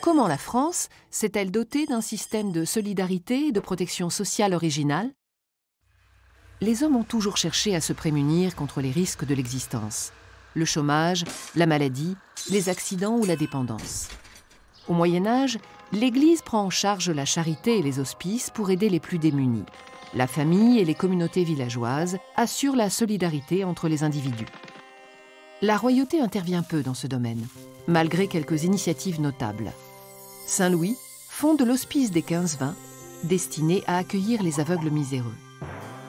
Comment la France s'est-elle dotée d'un système de solidarité et de protection sociale original? Les hommes ont toujours cherché à se prémunir contre les risques de l'existence. Le chômage, la maladie, les accidents ou la dépendance. Au Moyen-Âge, l'Église prend en charge la charité et les hospices pour aider les plus démunis. La famille et les communautés villageoises assurent la solidarité entre les individus. La royauté intervient peu dans ce domaine, malgré quelques initiatives notables. Saint Louis fonde l'Hospice des 15-20, destiné à accueillir les aveugles miséreux.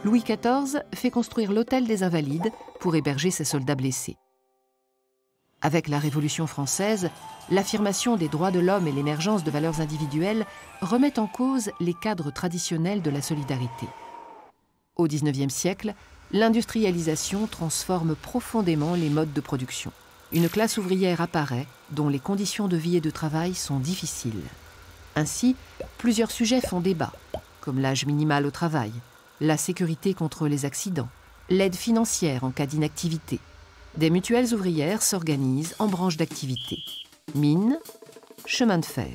Louis XIV fait construire l'Hôtel des Invalides pour héberger ses soldats blessés. Avec la Révolution française, l'affirmation des droits de l'homme et l'émergence de valeurs individuelles remettent en cause les cadres traditionnels de la solidarité. Au XIXe siècle, l'industrialisation transforme profondément les modes de production. Une classe ouvrière apparaît dont les conditions de vie et de travail sont difficiles. Ainsi, plusieurs sujets font débat, comme l'âge minimal au travail, la sécurité contre les accidents, l'aide financière en cas d'inactivité. Des mutuelles ouvrières s'organisent en branches d'activité. Mines, chemin de fer.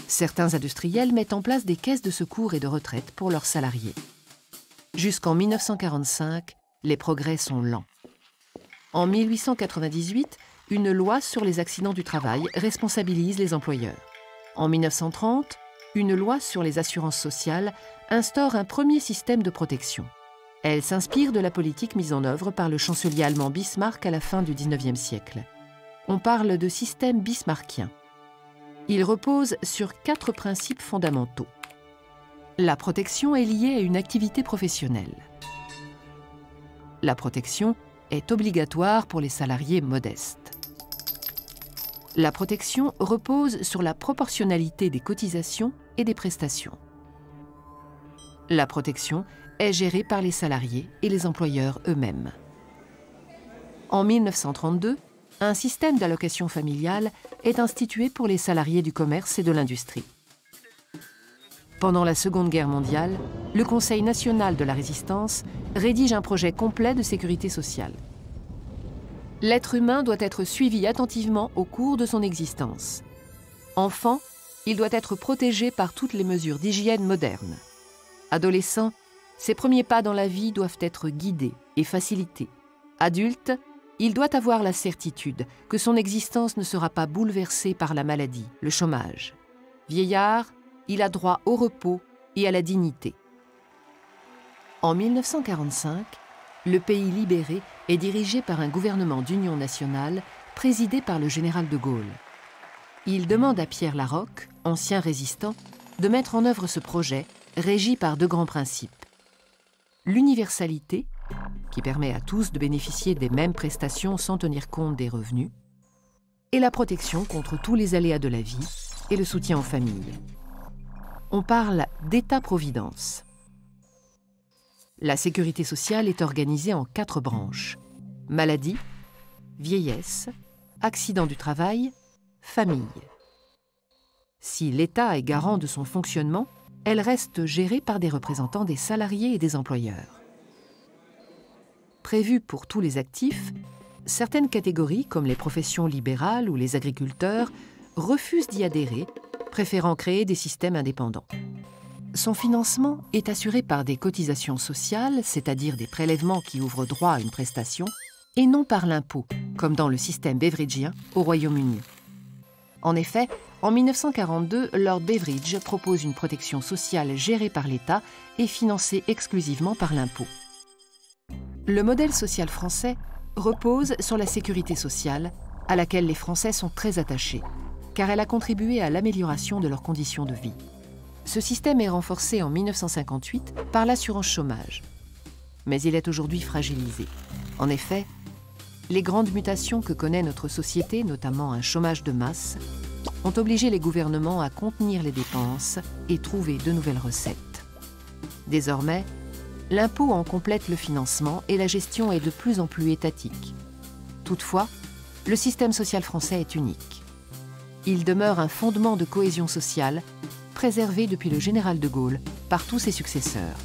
Certains industriels mettent en place des caisses de secours et de retraite pour leurs salariés. Jusqu'en 1945, les progrès sont lents. En 1898, une loi sur les accidents du travail responsabilise les employeurs. En 1930, une loi sur les assurances sociales instaure un premier système de protection. Elle s'inspire de la politique mise en œuvre par le chancelier allemand Bismarck à la fin du XIXe siècle. On parle de système bismarckien. Il repose sur 4 principes fondamentaux. La protection est liée à une activité professionnelle. La protection est obligatoire pour les salariés modestes. La protection repose sur la proportionnalité des cotisations et des prestations. La protection est gérée par les salariés et les employeurs eux-mêmes. En 1932, un système d'allocation familiale est institué pour les salariés du commerce et de l'industrie. Pendant la Seconde Guerre mondiale, le Conseil national de la résistance rédige un projet complet de sécurité sociale. L'être humain doit être suivi attentivement au cours de son existence. Enfant, il doit être protégé par toutes les mesures d'hygiène modernes. Adolescent, ses premiers pas dans la vie doivent être guidés et facilités. Adulte, il doit avoir la certitude que son existence ne sera pas bouleversée par la maladie, le chômage. Vieillard, il a droit au repos et à la dignité. En 1945, le pays libéré est dirigé par un gouvernement d'union nationale présidé par le général de Gaulle. Il demande à Pierre Laroque, ancien résistant, de mettre en œuvre ce projet régi par 2 grands principes. L'universalité, qui permet à tous de bénéficier des mêmes prestations sans tenir compte des revenus, et la protection contre tous les aléas de la vie et le soutien aux familles. On parle d'État-providence. La sécurité sociale est organisée en 4 branches: maladie, vieillesse, accident du travail, famille. Si l'État est garant de son fonctionnement, elle reste gérée par des représentants des salariés et des employeurs. Prévue pour tous les actifs, certaines catégories, comme les professions libérales ou les agriculteurs, refusent d'y adhérer, préférant créer des systèmes indépendants. Son financement est assuré par des cotisations sociales, c'est-à-dire des prélèvements qui ouvrent droit à une prestation, et non par l'impôt, comme dans le système beveridgien au Royaume-Uni. En effet, en 1942, Lord Beveridge propose une protection sociale gérée par l'État et financée exclusivement par l'impôt. Le modèle social français repose sur la sécurité sociale, à laquelle les Français sont très attachés, car elle a contribué à l'amélioration de leurs conditions de vie. Ce système est renforcé en 1958 par l'assurance chômage. Mais il est aujourd'hui fragilisé. En effet, les grandes mutations que connaît notre société, notamment un chômage de masse, ont obligé les gouvernements à contenir les dépenses et trouver de nouvelles recettes. Désormais, l'impôt en complète le financement et la gestion est de plus en plus étatique. Toutefois, le système social français est unique. Il demeure un fondement de cohésion sociale préservé depuis le général de Gaulle par tous ses successeurs.